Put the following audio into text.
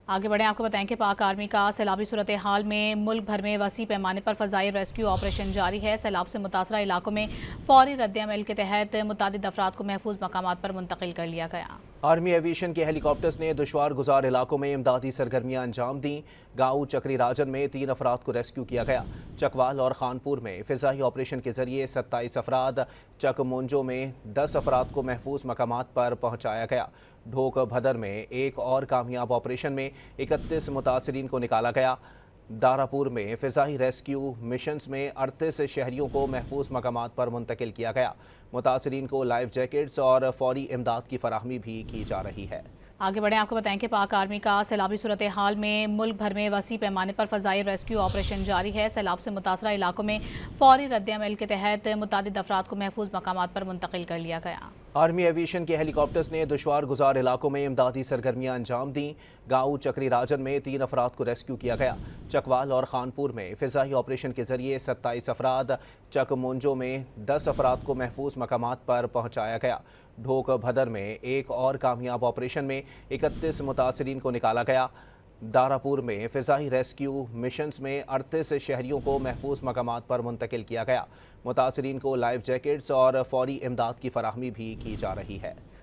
آگے بڑھیں، آپ کو بتائیں کہ پاک آرمی کا سیلابی صورتحال میں ملک بھر میں وسیع پیمانے پر فضائی ریسکیو آپریشن جاری ہے۔ سیلاب سے متاثرہ علاقوں میں فوری رد عمل کے تحت متعدد افراد کو محفوظ مقامات پر منتقل کر لیا گیا۔ آرمی ایویشن کے ہیلی کاپٹرز نے دشوار گزار علاقوں میں امدادی سرگرمیاں انجام دیں۔ گاؤں چکری راجن میں 3 افراد کو ریسکیو کیا گیا۔ چکوال اور خانپور میں فضائی آپریشن کے ذریعے 27 افراد، چک مونجو میں 10 افراد کو محفوظ مقامات پر پہنچایا گیا۔ ڈھوک بھدر میں ایک اور کامیاب آپریشن میں 31 متاثرین کو نکالا گیا۔ داراپور میں فضائی ریسکیو مشنز میں 38 شہریوں کو محفوظ مقامات پر منتقل کیا گیا۔ متاثرین کو لائف جیکٹس اور فوری امداد کی فراہمی بھی کی جا رہی ہے۔ آگے بڑھیں، آپ کو بتائیں کہ پاک آرمی کا سیلابی صورتحال میں ملک بھر میں وسیع پیمانے پر فضائی ریسکیو آپریشن جاری ہے۔ سیلاب سے متاثرہ علاقوں میں فوری رد عمل کے تحت متعدد افراد کو محفوظ مقامات پر منتقل کر لیا گیا۔ آرمی ایویشن کے ہیلی کاپٹرز نے دشوار گزار علاقوں میں امدادی سرگرمیاں انجام دیں۔ گاؤں چکری راجن میں 3 افراد کو ریسکیو کیا گیا۔ چکوال اور خانپور میں فضائی آپریشن کے ذریعے 27 افراد، چک مونجو میں 10 افراد کو محفوظ مقامات پر پہنچایا گیا۔ ڈھوک بھدر میں ایک اور کامیاب آپریشن میں 31 متاثرین کو نکالا گیا۔ داراپور میں فضائی ریسکیو مشنز میں 38 شہریوں کو محفوظ مقامات پر منتقل کیا گیا۔ متاثرین کو لائف جیکٹس اور فوری امداد کی فراہمی بھی کی جا رہی ہے۔